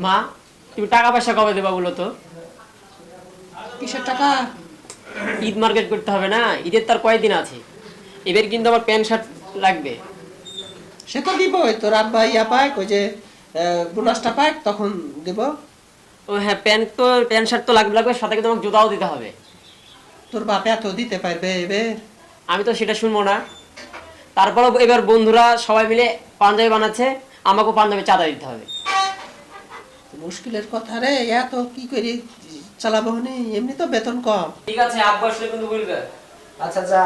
মা, তুমি টাকা পয়সা কবে দেবা বলো তো? কিসের টাকা? ঈদ মার্কেট করতে হবে না? ঈদের তার কয়েকদিন আছে। এবার কিন্তু আমার প্যান্ট শার্ট লাগবে। সে তো দিবই, তোর আব্বা ইয়া পাক, ওই যে বোনাসটা পাক তখন দিব। ও হ্যাঁ, প্যান্ট শার্ট তো লাগবে, সাথে কিন্তু আমাকে জুতাও দিতে হবে। তোর বাপ এত দিতে পারবে এবার? আমি তো সেটা শুনবো না। তারপরও এবার বন্ধুরা সবাই মিলে পাঞ্জাবি বানাচ্ছে, আমাকেও পাঞ্জাবি চাঁদা দিতে হবে। মুশকিলের কথা রে, এত কি করি চালাবো নি? এমনি তো বেতন কম। ঠিক আছে, আব্বু আসলে কিন্তু বলবে। আচ্ছা যা।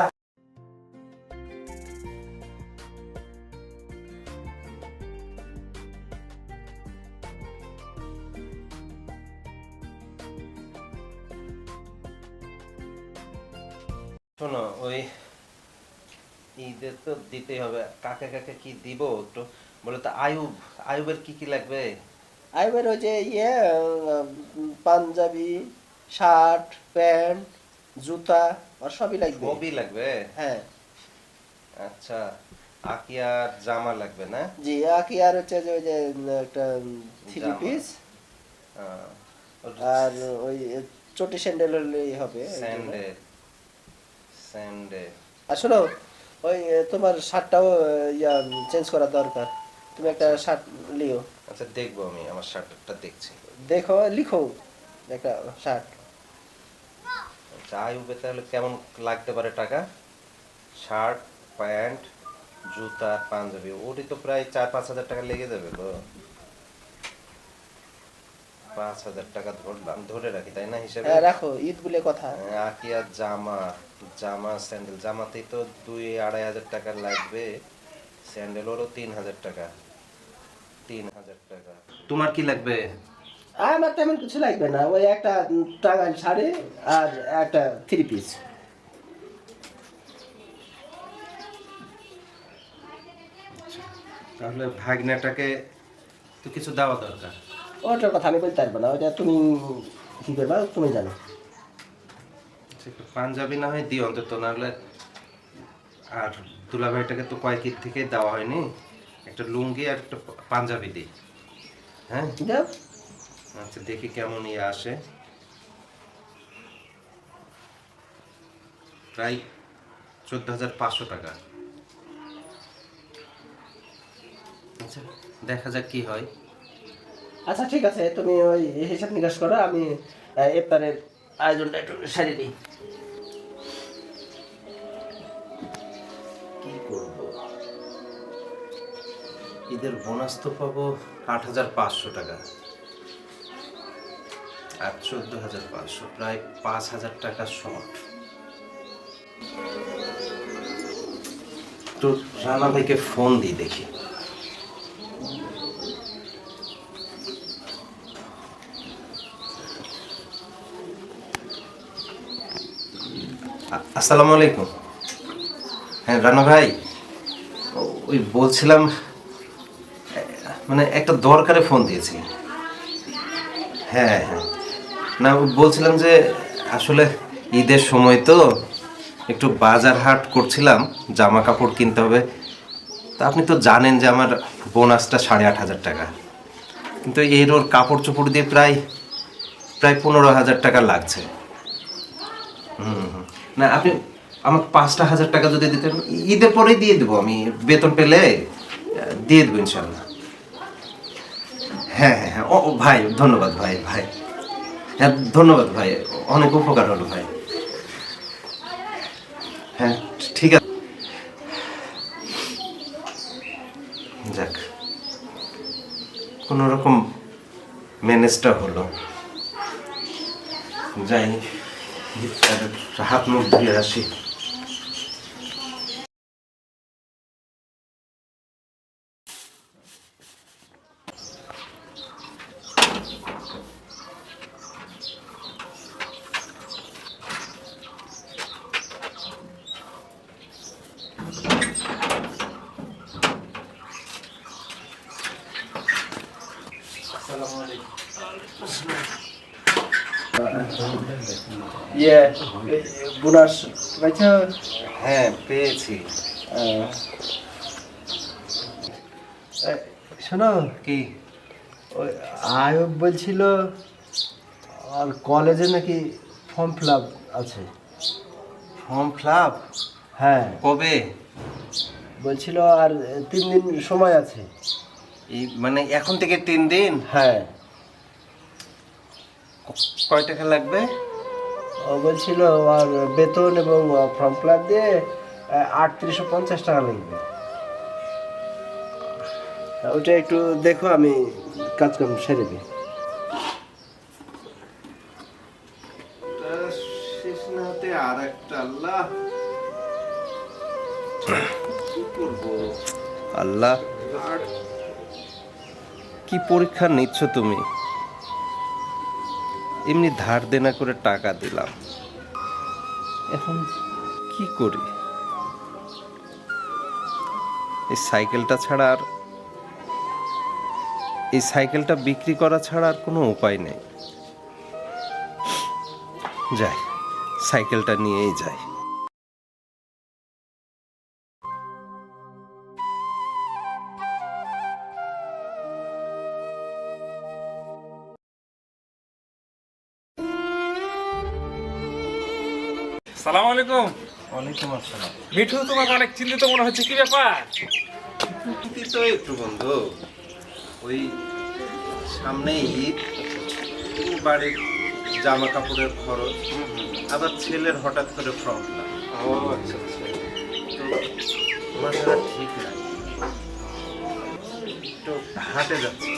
শোনো, ওই ঈদের তো দিতেই হবে, কাকে কাকে কি দিব একটু বলে তো। আয়ুবের কি কি লাগবে? আইবার ওই যে পাঞ্জাবি, শার্ট, প্যান্ট, জুতা আর সবই লাগবে। সবই লাগবে? হ্যাঁ। আচ্ছা, আকিয়ার জামা লাগবে না? জি, আকি আর হচ্ছে যে ওই যে একটা থ্রি জামা। পিস আহ, আর ওই চটি স্যান্ডেল হলেই হবে। স্যান্ডেল স্যান্ডেল আর শোনো, ওই তোমার শার্টটাও ইয়া চেঞ্জ করা দরকার। তুমি একটা শার্ট লিও। আচ্ছা, দেখবো, আমি আমার শার্টটা দেখছি। দেখো, লিখো একটা শার্ট। আচ্ছা, আয়ুবে তাহলে কেমন লাগতে পারে টাকা? শার্ট, প্যান্ট, জুতা, পাঞ্জাবি, ওটি তো প্রায় 4-5 হাজার টাকা লেগে যাবে গো। 5,000 টাকা ধরলাম, ধরে রাখি তাই না হিসেবে? হ্যাঁ রাখো, ঈদ বলে কথা। আকিয়ার জামা স্যান্ডেল, জামাতেই তো 2-2.5 হাজার টাকা লাগবে, স্যান্ডেলেরও 3,000 টাকা। 3,000 টাকা। তোমার কি লাগবে? আমার তেমন কিছু লাগবে না, ওই একটা টাঙ্গাইল শাড়ি আর একটা থ্রি পিস। তাহলে ভাগ্নেটাকে তো কিছু দেওয়া দরকার। ওটার কথা আমি বলতে পারবো না, ওটা তুমি কি করবা তুমি জানো। একটু পাঞ্জাবি না হয় দিও অন্তত, নাহলে। আর দুলাভাইটাকে তো কয়েক ঈদ থেকে দেওয়া হয়নি, একটা লুঙ্গি আর একটা পাঞ্জাবি দিই। হ্যাঁ, যাও। আচ্ছা, দেখি কেমন ইয়ে আসে। প্রায় 14,500 টাকা। আচ্ছা, দেখা যাক কি হয়। আচ্ছা ঠিক আছে, তুমি ওই হিসাব নিকাশ করো, আমি ইফতারের আয়োজনটা একটু সারিয়ে দিই। কি করব? ঈদের বোনাস তো পাবো 8,500 টাকা, আর 14,500, প্রায় 5,000 টাকা শর্ট। তো রানা ভাইকে ফোন দিই দেখি। আসসালামু আলাইকুম। হ্যাঁ রানা ভাই, ওই বলছিলাম, মানে একটা দরকারে ফোন দিয়েছি। হ্যাঁ হ্যাঁ, না বলছিলাম যে আসলে ঈদের সময় তো একটু বাজার হাট করছিলাম, জামা কাপড় কিনতে হবে। তা আপনি তো জানেন যে আমার বোনাসটা 8,500 টাকা, কিন্তু এর ওর কাপড় চোপড় দিয়ে প্রায় প্রায় 15,000 টাকা লাগছে। না, আপনি আমাকে 5,000 টাকা যদি দিতেন, ঈদের পরেই দিয়ে দেবো, আমি বেতন পেলে দিয়ে দেবো ইনশাল্লাহ। হ্যাঁ হ্যাঁ হ্যাঁ, ও ভাই ধন্যবাদ ভাই, ভাই হ্যাঁ ধন্যবাদ ভাই, অনেক উপকার হলো ভাই। হ্যাঁ ঠিক আছে, যাক কোনো রকম ম্যানেজটা হলো। যাই, হাত মুখ ধুয়ে আসি। ইয়ে বোনাস পাইছো? হ্যাঁ পেয়েছি। শোনো, কি? ওই আয়ব বলছিল আর কলেজে নাকি ফর্ম ফিল আপ আছে। Form fill up? হ্যাঁ, কবে? বলছিল আর 3 দিন সময় আছে। এই মানে এখন থেকে 3 দিন? হ্যাঁ, কয় টাকা লাগবে? ও বলছিল আর বেতন এবং ফর্ম ফিল আপ দিয়ে 3850 টাকা লাগবে। ওটা একটু দেখো, আমি কাজকাম সেরে দিই। শেষ না হতে আর একটা, আল্লাহ কি করবো। আল্লাহ, আর কি পরীক্ষা নিচ্ছ তুমি? এমনি ধার দেনা করে টাকা দিলাম, এখন কি করি? এই সাইকেলটা ছাড়া আর, এই সাইকেলটা বিক্রি করা ছাড়া আর কোনো উপায় নেই। যাই, সাইকেলটা নিয়েই যাই। সালাম আলাইকুম। ওয়ালাইকুম আসসালাম। মিঠু, তোমাকে অনেক চিন্তিত মনে হচ্ছে, কি ব্যাপার? তো একটু বন্ধু, ওই সামনে ঈদ, বাড়ির জামা কাপড়ের খরচ, আবার ছেলের হঠাৎ করে ফর্ম ফিল আপ। ও আচ্ছা আচ্ছা। তো মাথাটা ঠিক নাই, তো হাটে যাচ্ছি,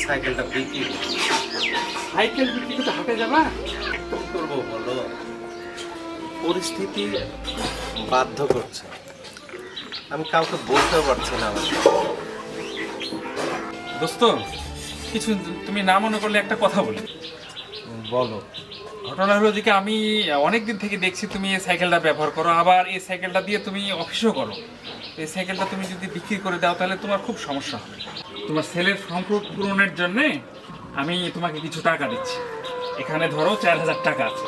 সাইকেলটা বিক্রি করছি। সাইকেল বিক্রি করতে হাটে যাবা? কি করবো বলো, পরিস্থিতি বাধ্য করছে, আমি কাউকে বলতেও পারছি না। আমার দোস্ত, কিছু তুমি না মনে করলে একটা কথা বলি। বলো। ঘটনা হলো দিকে আমি অনেক দিন থেকে দেখছি তুমি এই সাইকেলটা ব্যবহার করো, আবার এই সাইকেলটা দিয়ে তুমি অফিসও করো। এই সাইকেলটা তুমি যদি বিক্রি করে দাও তাহলে তোমার খুব সমস্যা হবে। তোমার ছেলের ফর্ম পূরণের জন্যে আমি তোমাকে কিছু টাকা দিচ্ছি। এখানে ধরো 4000 টাকা আছে।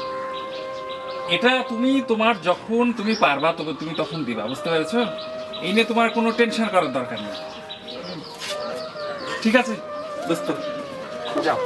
এটা তুমি তোমার যখন তুমি পারবা তবে তুমি তখন দিবা, বুঝতে পেরেছো? এই নিয়ে তোমার কোনো টেনশন করার দরকার নেই। ঠিক আছে দোস্ত, যাও।